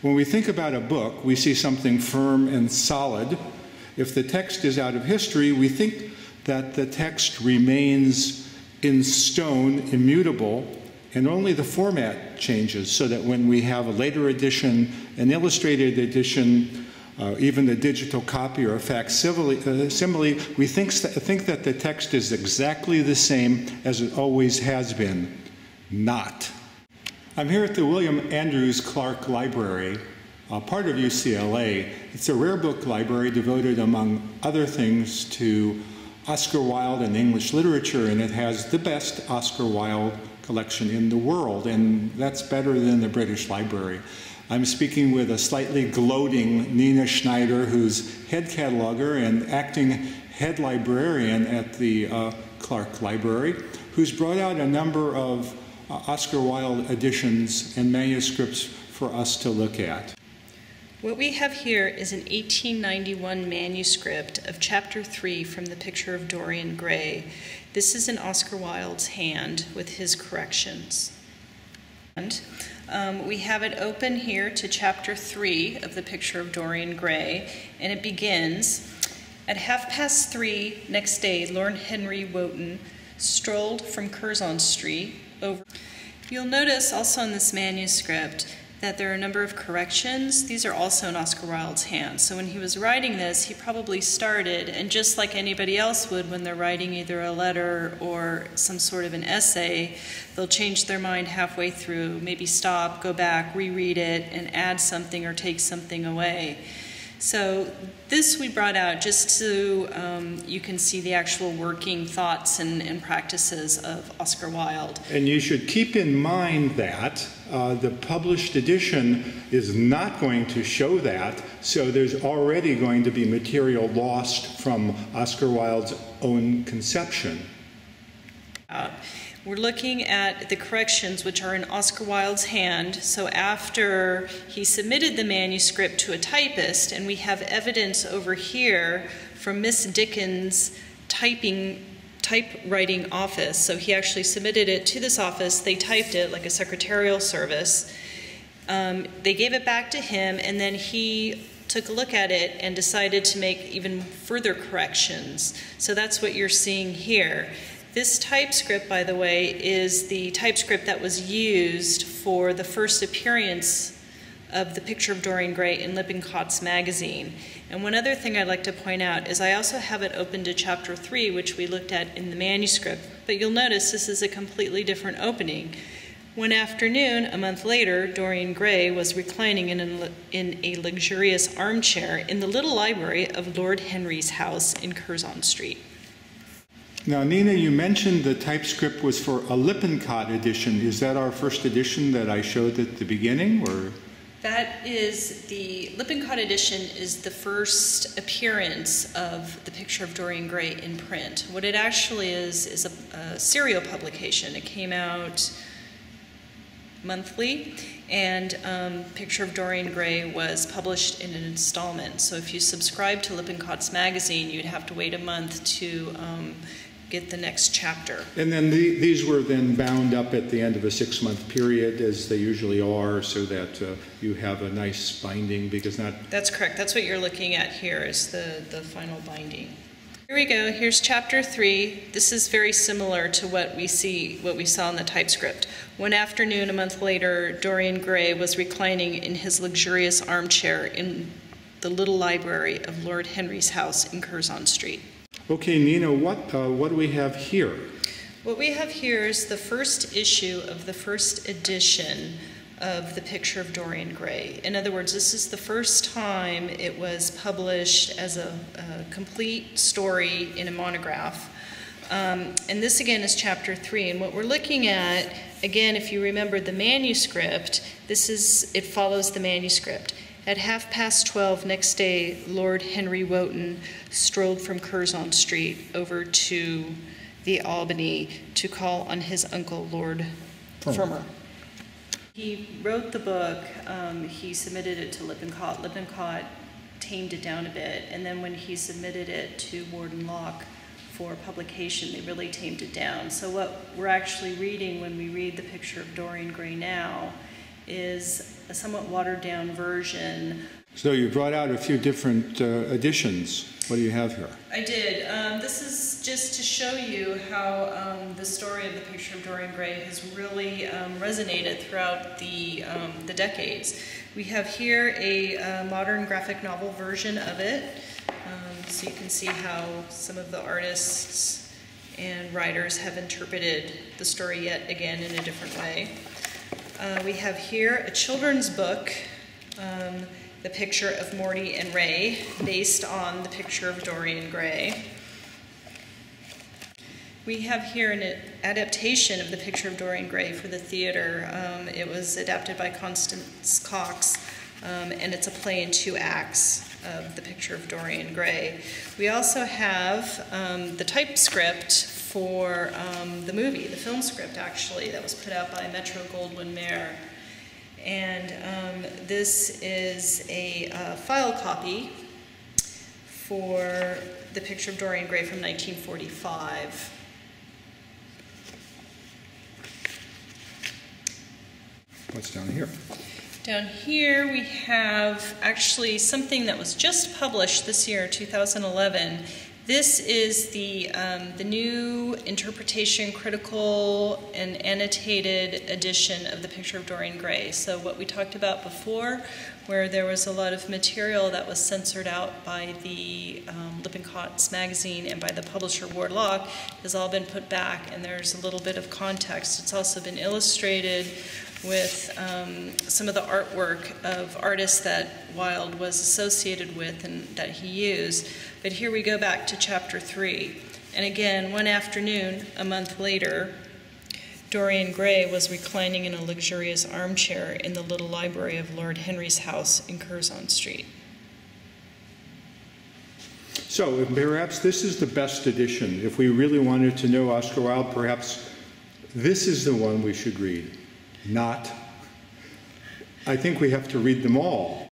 When we think about a book, we see something firm and solid. If the text is out of history, we think that the text remains in stone, immutable, and only the format changes, so that when we have a later edition, an illustrated edition, even a digital copy or a facsimile, we think that the text is exactly the same as it always has been. Not. I'm here at the William Andrews Clark Library, part of UCLA. It's a rare book library devoted, among other things, to Oscar Wilde and English literature, and it has the best Oscar Wilde collection in the world, and that's better than the British Library. I'm speaking with a slightly gloating Nina Schneider, who's head cataloger and acting head librarian at the Clark Library, who's brought out a number of Oscar Wilde editions and manuscripts for us to look at. What we have here is an 1891 manuscript of Chapter 3 from The Picture of Dorian Gray. This is in Oscar Wilde's hand with his corrections. And we have it open here to Chapter 3 of The Picture of Dorian Gray, and it begins, "At 3:30 next day, Lord Henry Wotton strolled from Curzon Street over..." You'll notice also in this manuscript that there are a number of corrections. These are also in Oscar Wilde's hands. So when he was writing this, he probably started, and just like anybody else would when they're writing either a letter or some sort of an essay, they'll change their mind halfway through, maybe stop, go back, reread it, and add something or take something away. So this we brought out just so you can see the actual working thoughts and practices of Oscar Wilde. And you should keep in mind that the published edition is not going to show that, so there's already going to be material lost from Oscar Wilde's own conception. We're looking at the corrections which are in Oscar Wilde's hand. So after he submitted the manuscript to a typist, and we have evidence over here from Miss Dickens' typewriting office. So he actually submitted it to this office. They typed it like a secretarial service. They gave it back to him, and then he took a look at it and decided to make even further corrections. So that's what you're seeing here. This typescript, by the way, is the typescript that was used for the first appearance of The Picture of Dorian Gray in Lippincott's magazine. And one other thing I'd like to point out is I also have it open to Chapter 3, which we looked at in the manuscript. But you'll notice this is a completely different opening. One afternoon, a month later, Dorian Gray was reclining in a luxurious armchair in the little library of Lord Henry's house in Curzon Street. Now, Nina, you mentioned the typescript was for a Lippincott edition. Is that our first edition that I showed at the beginning, or? That is, the Lippincott edition is the first appearance of The Picture of Dorian Gray in print. What it actually is a serial publication. It came out monthly, and Picture of Dorian Gray was published in an installment. So if you subscribe to Lippincott's magazine, you'd have to wait a month to get the next chapter. And then these were then bound up at the end of a 6-month period, as they usually are, so that you have a nice binding, because not... That's correct. That's what you're looking at here, is the final binding. Here we go. Here's Chapter 3. This is very similar to what we saw in the typescript. One afternoon, a month later, Dorian Gray was reclining in his luxurious armchair in the little library of Lord Henry's house in Curzon Street. Okay, Nina, what do we have here? What we have here is the first issue of the first edition of The Picture of Dorian Gray. In other words, this is the first time it was published as a complete story in a monograph. And this again is Chapter 3. And what we're looking at, again, if you remember the manuscript, it follows the manuscript. At 12:30 next day, Lord Henry Wotton strolled from Curzon Street over to the Albany to call on his uncle, Lord Fermor. He wrote the book, he submitted it to Lippincott. Lippincott tamed it down a bit, and then when he submitted it to Ward and Locke for publication, they really tamed it down. So what we're actually reading when we read The Picture of Dorian Gray now is a somewhat watered-down version. So you brought out a few different editions. What do you have here? I did. This is just to show you how the story of the picture of Dorian Gray has really resonated throughout the decades. We have here a modern graphic novel version of it, so you can see how some of the artists and writers have interpreted the story yet again in a different way. We have here a children's book, The Picture of Morty and Ray, based on the picture of Dorian Gray. We have here an adaptation of the picture of Dorian Gray for the theater. It was adapted by Constance Cox, and it's a play in 2 acts of the picture of Dorian Gray. We also have the typescript for the movie, the film script actually, that was put out by Metro-Goldwyn-Mayer. And this is a file copy for the picture of Dorian Gray from 1945. What's down here? Down here we have actually something that was just published this year, 2011. This is the new interpretation, critical, and annotated edition of the picture of Dorian Gray. So what we talked about before, where there was a lot of material that was censored out by the Lippincott's magazine and by the publisher Ward Lock, has all been put back, and there's a little bit of context. It's also been illustrated with some of the artwork of artists that Wilde was associated with and that he used. But here we go back to chapter 3. And again, one afternoon, a month later, Dorian Gray was reclining in a luxurious armchair in the little library of Lord Henry's house in Curzon Street. So perhaps this is the best edition. If we really wanted to know Oscar Wilde, perhaps this is the one we should read. Not. I think we have to read them all.